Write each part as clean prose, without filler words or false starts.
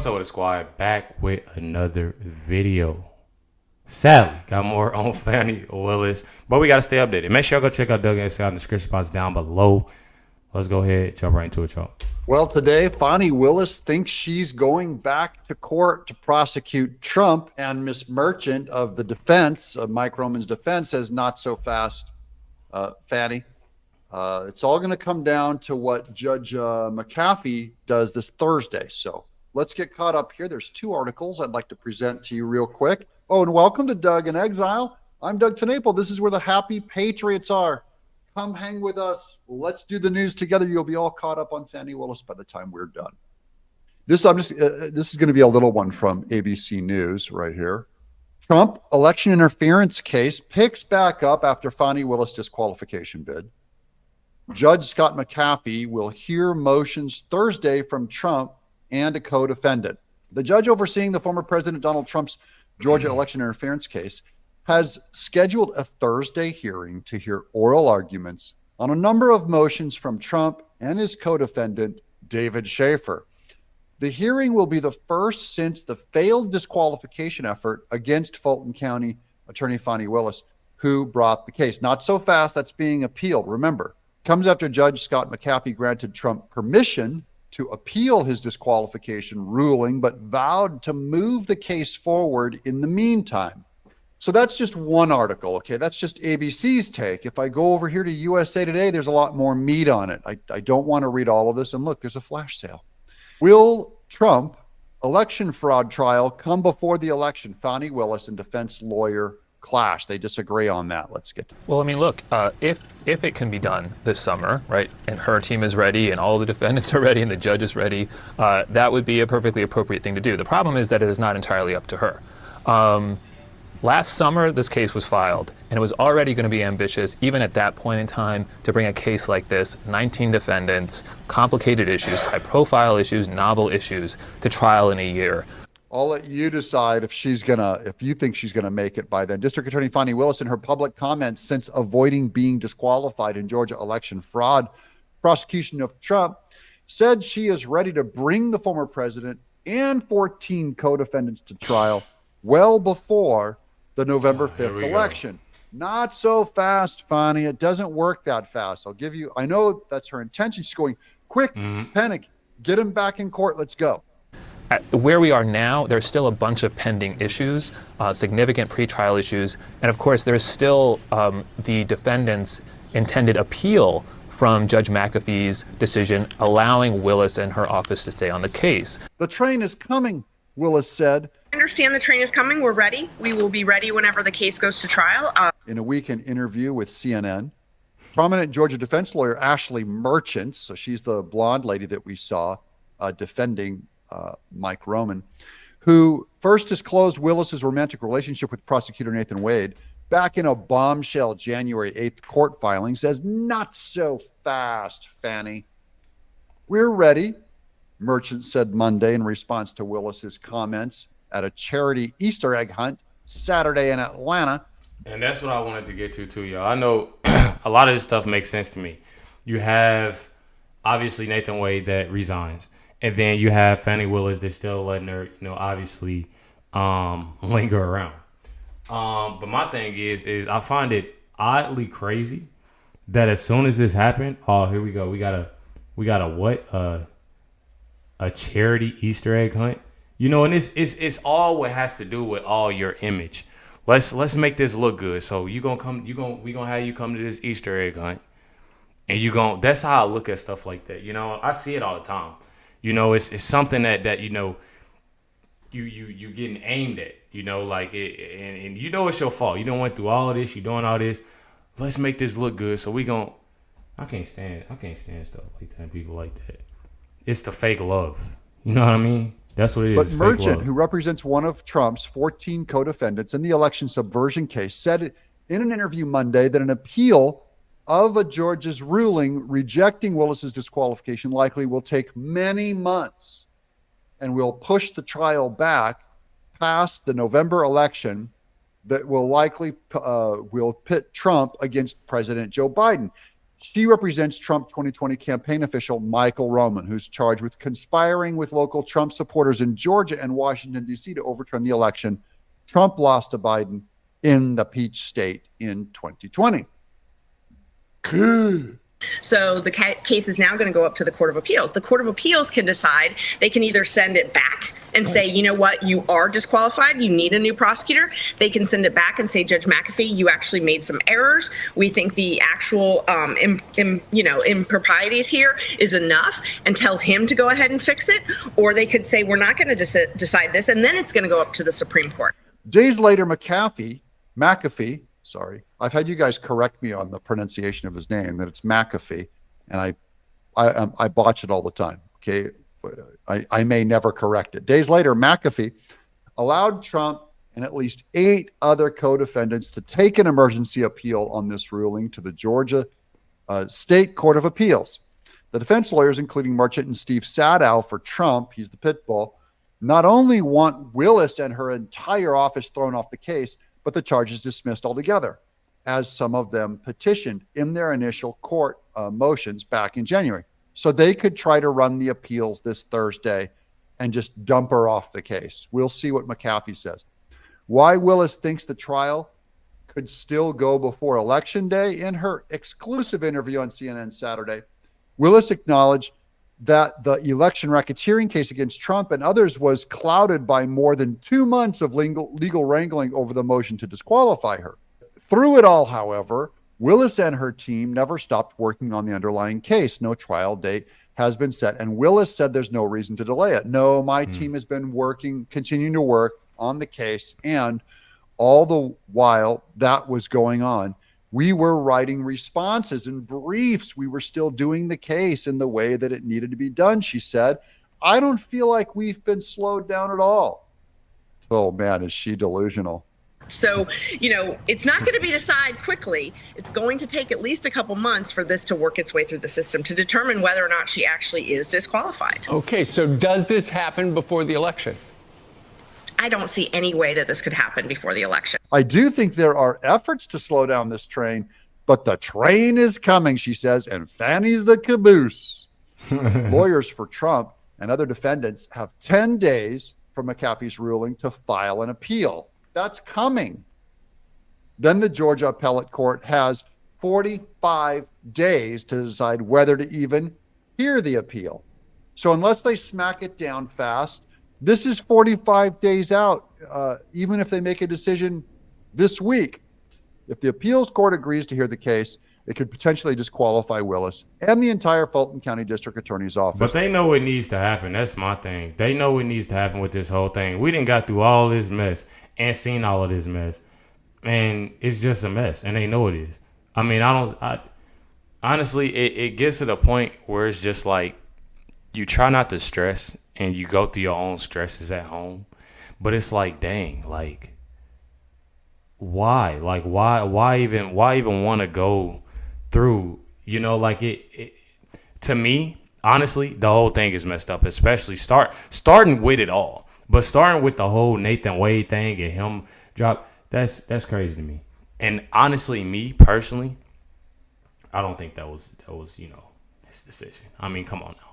What's up with the squad? Back with another video. Sadly, got more on Fani Willis, but we got to stay updated. Make sure y'all go check out Doug and in the description box down below. Let's go ahead, jump right into it, y'all. Well, today, Fani Willis thinks she's going back to court to prosecute Trump, and Miss Merchant of the defense, of Mike Roman's defense, says not so fast, Fani. It's all going to come down to what Judge McAfee does this Thursday. So let's get caught up here. There's two articles I'd like to present to you real quick. Oh, and welcome to Doug in Exile. I'm Doug TenNapel. This is where the happy patriots are. Come hang with us. Let's do the news together. You'll be all caught up on Fani Willis by the time we're done. This is going to be a little one from ABC News right here. Trump election interference case picks back up after Fani Willis disqualification bid. Judge Scott McAfee will hear motions Thursday from Trump and a co-defendant. The judge overseeing the former President Donald Trump's Georgia election interference case has scheduled a Thursday hearing to hear oral arguments on a number of motions from Trump and his co-defendant, David Schaefer. The hearing will be the first since the failed disqualification effort against Fulton County Attorney Fani Willis, who brought the case. Not so fast, that's being appealed. Remember, comes after Judge Scott McAfee granted Trump permission to appeal his disqualification ruling, but vowed to move the case forward in the meantime. So that's just one article, okay? That's just ABC's take. If I go over here to USA Today, there's a lot more meat on it. I don't want to read all of this. And look, there's a flash sale. Will Trump election fraud trial come before the election? Fani Willis and defense lawyer clash. They disagree on that. Let's get to it. Well, I mean, look, if it can be done this summer, right, and her team is ready and all the defendants are ready and the judge is ready, that would be a perfectly appropriate thing to do. The problem is that it is not entirely up to her. Last summer, this case was filed, and it was already going to be ambitious, even at that point in time, to bring a case like this, 19 defendants, complicated issues, high-profile issues, novel issues, to trial in a year. I'll let you decide if you think she's gonna make it by then. District Attorney Fani Willis, in her public comments since avoiding being disqualified in Georgia election fraud prosecution of Trump, said she is ready to bring the former president and 14 co-defendants to trial well before the November 5th election. Not so fast, Fani. It doesn't work that fast. I know that's her intention. She's going, quick, panic, get him back in court. Let's go. Where we are now, there's still a bunch of pending issues, significant pretrial issues, and of course there's still the defendant's intended appeal from Judge McAfee's decision allowing Willis and her office to stay on the case. The train is coming, Willis said. I understand the train is coming. We're ready. We will be ready whenever the case goes to trial. In a weekend interview with CNN, prominent Georgia defense lawyer Ashley Merchant, so she's the blonde lady that we saw defending Mike Roman, who first disclosed Willis's romantic relationship with prosecutor Nathan Wade back in a bombshell January 8th court filing, says, not so fast, Fani. We're ready, Merchant said Monday in response to Willis's comments at a charity Easter egg hunt Saturday in Atlanta. And that's what I wanted to get to too, y'all. I know a lot of this stuff makes sense to me. You have obviously Nathan Wade that resigns. And then you have Fani Willis that's still letting her, obviously linger around. But my thing is I find it oddly crazy that as soon as this happened, oh, here we go. We got a what? A charity Easter egg hunt. And it's all what has to do with all your image. Let's make this look good. So we gonna have you come to this Easter egg hunt, and that's how I look at stuff like that. I see it all the time. It's something that you getting aimed at. Like it, and it's your fault. You don't went through all of this. You doing all this. Let's make this look good. So I can't stand stuff like that. People like that. It's the fake love. You know what I mean? That's what it is. But Merchant, who represents one of Trump's 14 co-defendants in the election subversion case, said in an interview Monday that an appeal of a Georgia's ruling rejecting Willis's disqualification likely will take many months and will push the trial back past the November election that will likely will pit Trump against President Joe Biden. She represents Trump 2020 campaign official Michael Roman, who's charged with conspiring with local Trump supporters in Georgia and Washington, D.C. to overturn the election Trump lost to Biden in the Peach State in 2020. So the case is now going to go up to the Court of Appeals. The Court of Appeals can decide. They can either send it back and say, you know what, you are disqualified. You need a new prosecutor. They can send it back and say, Judge McAfee, you actually made some errors. We think the actual improprieties here is enough, and tell him to go ahead and fix it. Or they could say, we're not going to decide this, and then it's going to go up to the Supreme Court. Days later, McAfee, sorry, I've had you guys correct me on the pronunciation of his name, that it's McAfee, and I botch it all the time. Okay, but I may never correct it. Days later, McAfee allowed Trump and at least 8 other co-defendants to take an emergency appeal on this ruling to the Georgia State Court of Appeals. The defense lawyers, including Merchant and Steve Sadow for Trump, he's the pit bull, not only want Willis and her entire office thrown off the case, but the charges dismissed altogether, as some of them petitioned in their initial court motions back in January. So they could try to run the appeals this Thursday and just dump her off the case. We'll see what McAfee says. Why Willis thinks the trial could still go before Election Day. In her exclusive interview on CNN Saturday, Willis acknowledged that the election racketeering case against Trump and others was clouded by more than 2 months of legal wrangling over the motion to disqualify her. Through it all, however, Willis and her team never stopped working on the underlying case. No trial date has been set, and Willis said there's no reason to delay it. No, my team has been continuing to work on the case, and all the while that was going on, we were writing responses and briefs. We were still doing the case in the way that it needed to be done, she said. I don't feel like we've been slowed down at all. Oh, man, is she delusional. So, it's not going to be decided quickly. It's going to take at least a couple months for this to work its way through the system to determine whether or not she actually is disqualified. Okay, so does this happen before the election? I don't see any way that this could happen before the election. I do think there are efforts to slow down this train, but the train is coming, she says, and Fani's the caboose. Lawyers for Trump and other defendants have 10 days from McAfee's ruling to file an appeal. That's coming. Then the Georgia Appellate Court has 45 days to decide whether to even hear the appeal. So unless they smack it down fast, this is 45 days out, even if they make a decision this week. If the appeals court agrees to hear the case, it could potentially disqualify Willis and the entire Fulton County District Attorney's Office. But they know what needs to happen. That's my thing. They know what needs to happen with this whole thing. We done got through all this mess and seen all of this mess. And it's just a mess. And they know it is. I mean, honestly, it gets to the point where it's just like you try not to stress and you go through your own stresses at home. But it's like, dang, like, why? Like, why even want to go through, like it to me, honestly, the whole thing is messed up, especially starting with it all. But starting with the whole Nathan Wade thing and him drop, that's crazy to me. And honestly, me personally, I don't think that was his decision. I mean, come on now.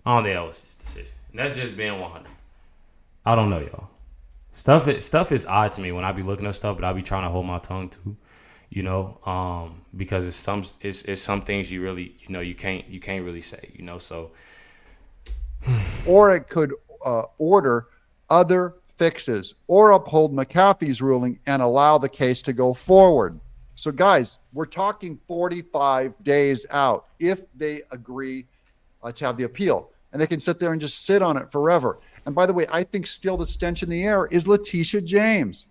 I don't think that was his decision. And that's just being 100. I don't know, y'all. Stuff is odd to me when I be looking at stuff, but I be trying to hold my tongue too, because it's some things you really, you can't really say, so. Or it could order other fixes or uphold McAfee's ruling and allow the case to go forward. So guys, we're talking 45 days out if they agree to have the appeal, and they can sit there and just sit on it forever. And by the way, I think still the stench in the air is Letitia James.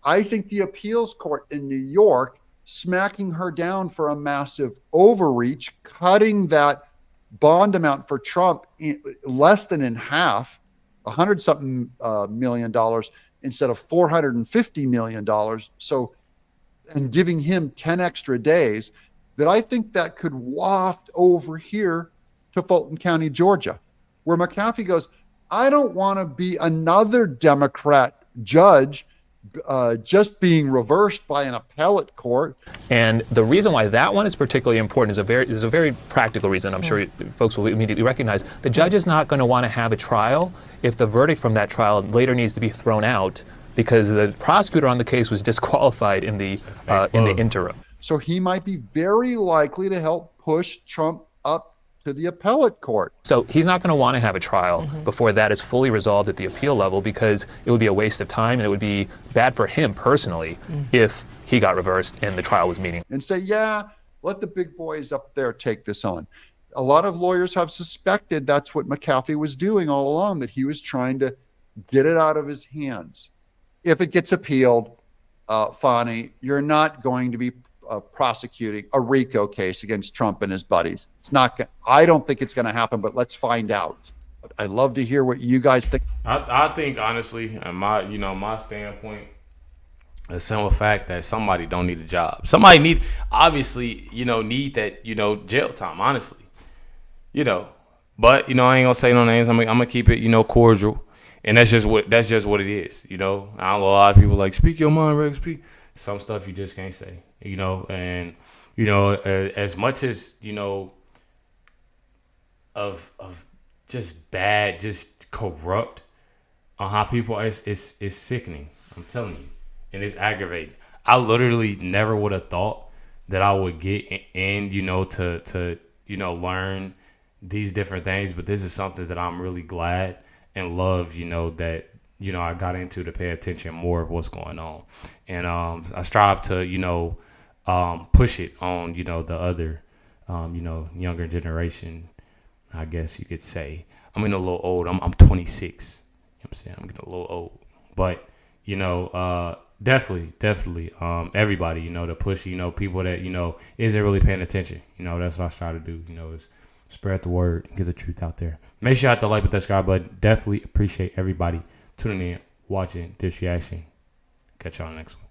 I think the appeals court in New York smacking her down for a massive overreach, cutting that bond amount for Trump less than in half, $100-something million instead of $450 million. So, and giving him 10 extra days, that I think that could waft over here to Fulton County, Georgia, where McAfee goes, I don't want to be another Democrat judge just being reversed by an appellate court. And the reason why that one is particularly important is a very practical reason. I'm sure folks will immediately recognize. The judge is not going to want to have a trial if the verdict from that trial later needs to be thrown out because the prosecutor on the case was disqualified in the interim. So he might be very likely to help push Trump up to the appellate court. So he's not going to want to have a trial before that is fully resolved at the appeal level because it would be a waste of time and it would be bad for him personally if he got reversed and the trial was meaningless. And say, yeah, let the big boys up there take this on. A lot of lawyers have suspected that's what McAfee was doing all along, that he was trying to get it out of his hands. If it gets appealed, Fani, you're not going to be prosecuting a RICO case against Trump and his buddies. It's not. I don't think it's going to happen, but let's find out. I'd love to hear what you guys think. I think honestly, my standpoint, the simple fact that somebody don't need a job. Somebody need that jail time. Honestly, but I ain't gonna say no names. I'm gonna keep it cordial, and that's just what it is. I know a lot of people like speak your mind, Rex. Speak some stuff you just can't say. And as much as of just bad, just corrupt on how people it's sickening. I'm telling you, and it's aggravating. I literally never would have thought that I would get in, to learn these different things. But this is something that I'm really glad and love, that I got into to pay attention more of what's going on, and I strive to push it on the other younger generation. I guess you could say. I'm getting a little old. I'm 26. I'm saying I'm getting a little old, but definitely everybody to push people that isn't really paying attention. That's what I try to do. Is spread the word, get the truth out there. Make sure you hit the like with that subscribe button. Definitely appreciate everybody tuning in, watching this reaction. Catch y'all next one.